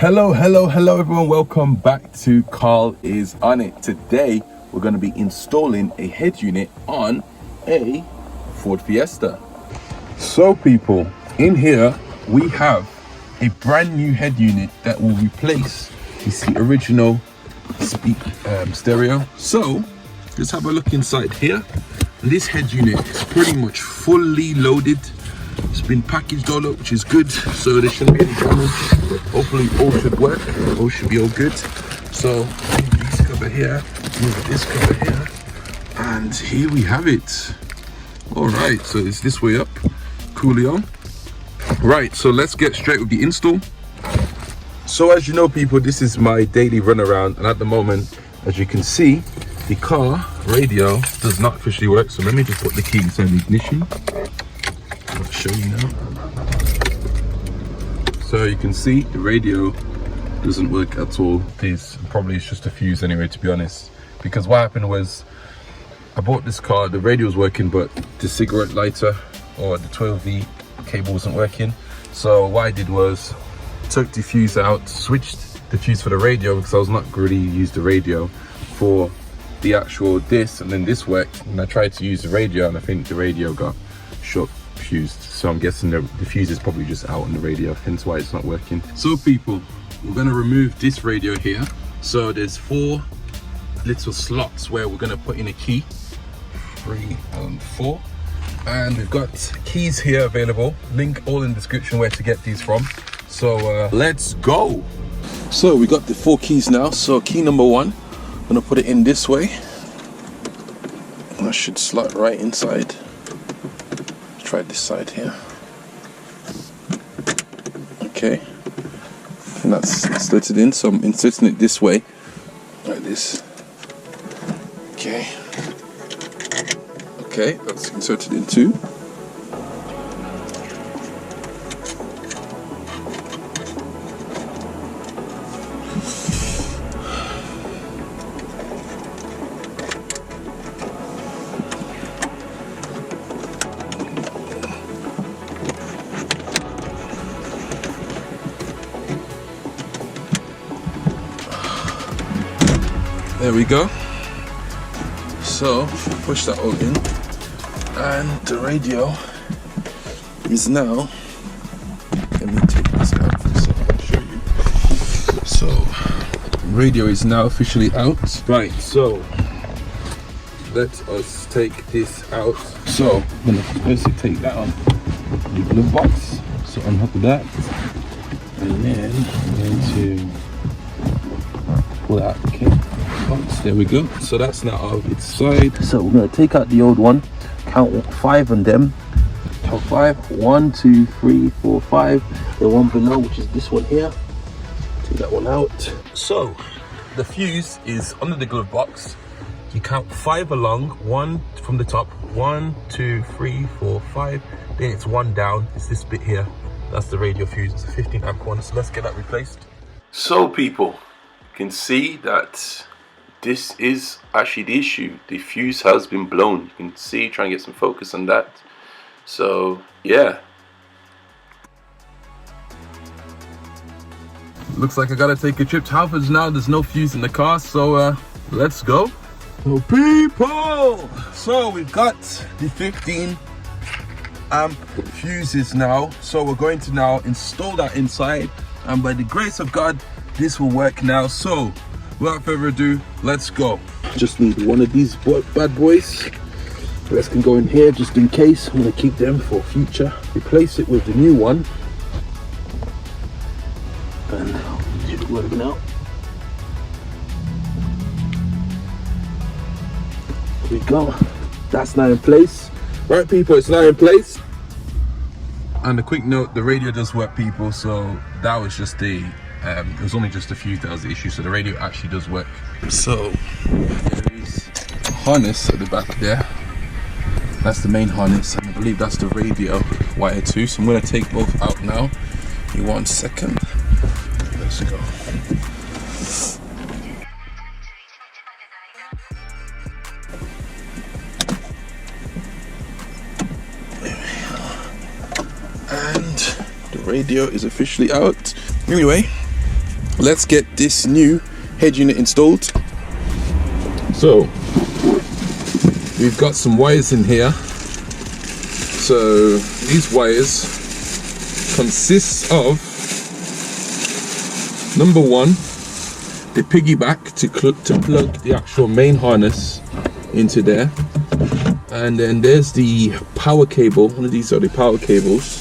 Hello everyone, welcome back to Carl is on it. Today we're going to be installing a head unit on a Ford Fiesta. So people, in here we have a brand new head unit that will replace the original stereo. So let's have a look inside here. This head unit is pretty much fully loaded. It's been packaged all up, which is good, so there shouldn't be any damage. Hopefully all should work, all should be all good. So move this cover here, move this cover here, and here we have it. All right, so it's this way up, coolio. Right, so let's get straight with the install. So as you know people, this is my daily run around, and at the moment, as you can see, the car radio does not officially work. So let me just put the key inside the ignition. I'll show you now. So you can see the radio doesn't work at all. It's just a fuse anyway, to be honest, because what happened was I bought this car, the radio was working, but the cigarette lighter or the 12V cable wasn't working. So what I did was took the fuse out, switched the fuse for the radio, because I was not really use the radio for the actual this, and then this worked, and I tried to use the radio and I think the radio got short fused. So I'm guessing the fuse is probably just out on the radio, hence why it's not working. So people, we're going to remove this radio here. So there's 4 little slots where we're going to put in a key, 3 and 4, and we've got keys here available. Link all in the description where to get these from. So let's go. So we got the 4 keys now. So key number 1, I'm going to put it in this way. That should slot right inside. Try this side here. Okay, and that's inserted in, so I'm inserting it this way, like this. Okay, that's inserted in too. There we go. So push that all in, and the radio is now, let me take this out for a second to show you. So radio is now officially out. Right, so let us take this out. So I'm gonna firstly take down the glove box, so on top of that, and then I'm going to pull out the cable. There we go. So that's now out of its side. So we're going to take out the old one, count 5 on them. Count 5. 1, 2, 3, 4, 5. The one below, which is this one here. Take that one out. So the fuse is under the glove box. You count 5 along, 1 from the top. 1, 2, 3, 4, 5. Then it's 1 down. It's this bit here. That's the radio fuse. It's a 15 amp one. So let's get that replaced. So people, you can see that this is actually the issue. The fuse has been blown. You can see, try and get some focus on that. So yeah, looks like I gotta take a trip to Halfords now. There's no fuse in the car, so let's go. So people, so we've got the 15 amp fuses now, so we're going to now install that inside, and by the grace of God this will work now. So without further ado, let's go. Just need one of these bad boys. The rest can go in here just in case. I'm going to keep them for future. Replace it with the new one. And it should work now. There we go. That's now in place. Right people, it's now in place. And a quick note, the radio does work people, so that was just the it was only just a fuse that was the issue, so the radio actually does work. So there is a harness at the back there. That's the main harness, and I believe that's the radio wire too. So I'm going to take both out now. In 1 second. Let's go. And the radio is officially out. Anyway, let's get this new head unit installed. So we've got some wires in here. So these wires consist of, number one, the piggyback to plug the actual main harness into there, and then there's the power cable. One of these are the power cables.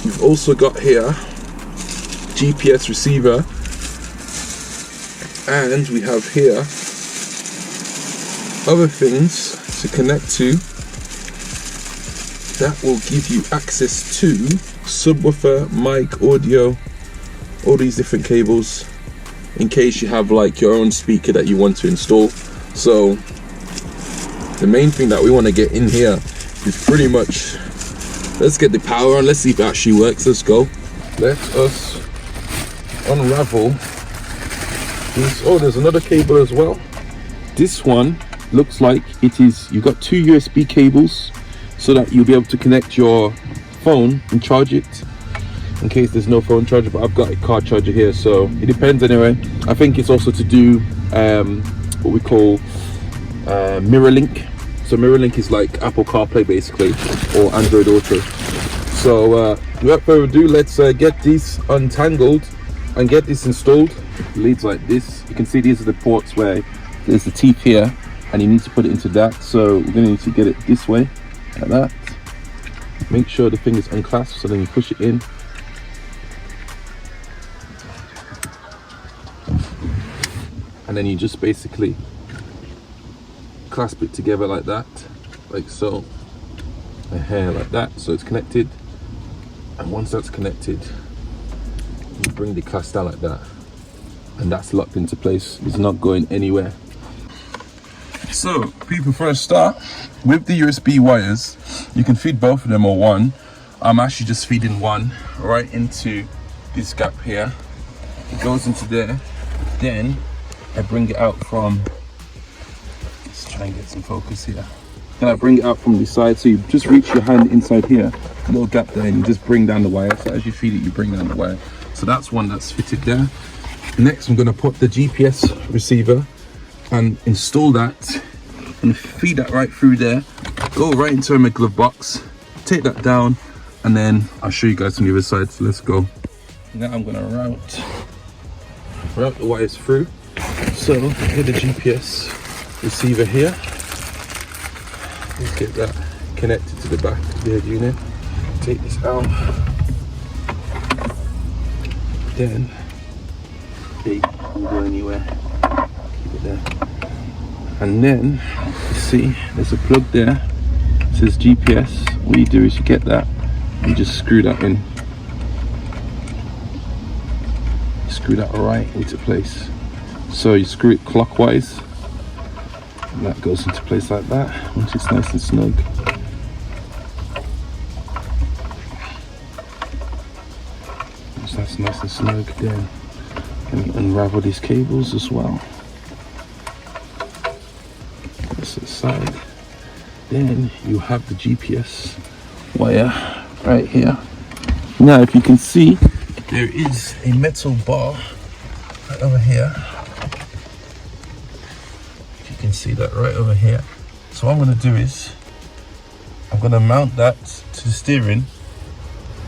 We've also got here GPS receiver, and we have here other things to connect to that will give you access to subwoofer, mic, audio, all these different cables in case you have like your own speaker that you want to install. So the main thing that we want to get in here is pretty much, let's get the power on, let's see if it actually works. Let's go. Let us unravel this. Oh, there's another cable as well. This one looks like it is, you've got two USB cables so that you'll be able to connect your phone and charge it in case there's no phone charger, but I've got a car charger here, so it depends anyway. I think it's also to do what we call mirror link. So mirror link is like Apple CarPlay basically, or Android Auto. So without further ado, let's get these untangled and get this installed. It leads like this. You can see these are the ports where there's the teeth here and you need to put it into that. So we're gonna need to get it this way, like that. Make sure the thing is unclasped, so then you push it in. And then you just basically clasp it together like that, like so, a hair like that, so it's connected. And once that's connected, you bring the clasp down like that, and that's locked into place. It's not going anywhere. So people, first start with the USB wires. You can feed both of them or one. I'm actually just feeding one right into this gap here. It goes into there. Then I bring it out from, let's try and get some focus here. Then I bring it out from the side, so you just reach your hand inside here, a little gap there, and you just bring down the wire. So as you feed it, you bring down the wire. So that's one that's fitted there. Next, I'm gonna put the GPS receiver and install that and feed that right through there. Go right into my glove box, take that down, and then I'll show you guys from the other side. So let's go. Now I'm gonna route the wires through. So get the GPS receiver here. Let's get that connected to the back of the head unit. Take this out. Then it won't go anywhere. Keep it there. And then you see there's a plug there. It says GPS. What you do is you get that and just screw that in. Screw that right into place. So you screw it clockwise, and that goes into place like that once it's nice and snug. Once that's nice and snug, then you can unravel these cables as well. This to the side. Then you have the GPS wire right here. Now if you can see, there is a metal bar right over here. You can see that right over here. So what I'm going to do is I'm going to mount that to the steering.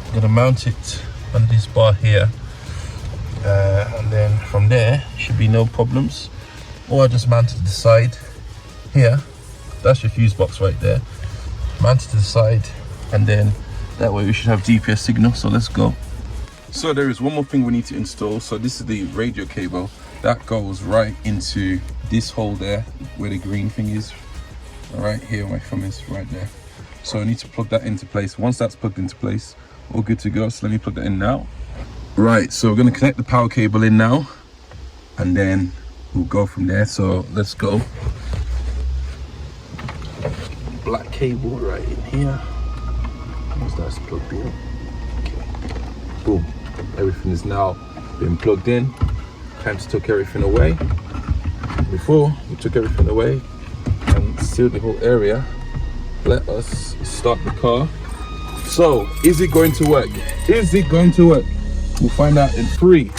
I'm going to mount it on this bar here, and then from there should be no problems. Or I just mount it to the side here. That's your fuse box right there. Mount it to the side, and then that way we should have GPS signal. So let's go. So there is one more thing we need to install. So this is the radio cable that goes right into this hole there where the green thing is. Right here, my thumb is right there. So I need to plug that into place. Once that's plugged into place, all good to go. So let me plug that in now. Right, so we're going to connect the power cable in now, and then we'll go from there. So let's go. Black cable right in here. Once that's plugged in, okay. Boom, everything is now been plugged in. Time to take everything away. Before we took everything away and sealed the whole area, let us start the car. So is it going to work? Is it going to work? We'll find out in 3,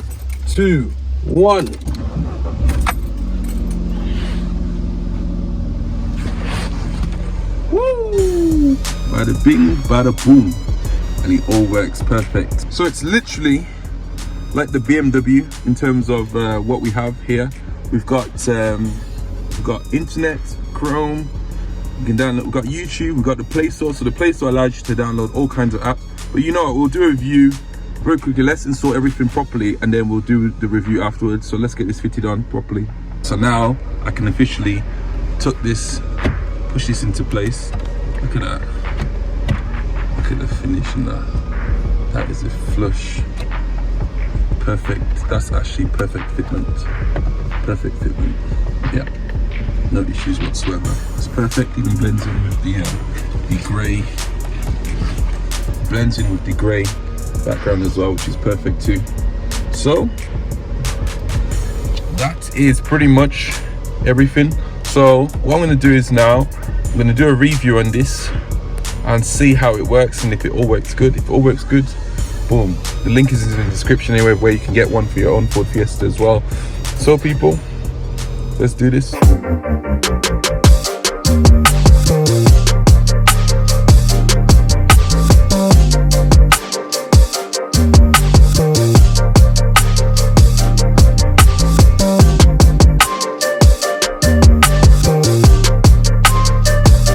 2, 1. Woo! Bada bing, bada boom. And it all works perfect. So it's literally like the BMW in terms of what we have here. We've got internet, Chrome, you can download, we've got YouTube, we've got the Play Store. So the Play Store allows you to download all kinds of apps. But you know what, we'll do a review very quickly. Let's install everything properly and then we'll do the review afterwards. So let's get this fitted on properly. So now I can officially push this into place. Look at that. Look at the finish in that. That is a flush. Perfect. That's actually perfect fitment. Perfect fitment. Yeah. No issues whatsoever. It's perfect. Even blends in with the grey. Blends in with the grey background as well, which is perfect too. So that is pretty much everything. So what I'm going to do is now I'm going to do a review on this and see how it works and if it all works good. If it all works good, boom. The link is in the description anyway, where you can get one for your own Ford Fiesta as well. So people, let's do this.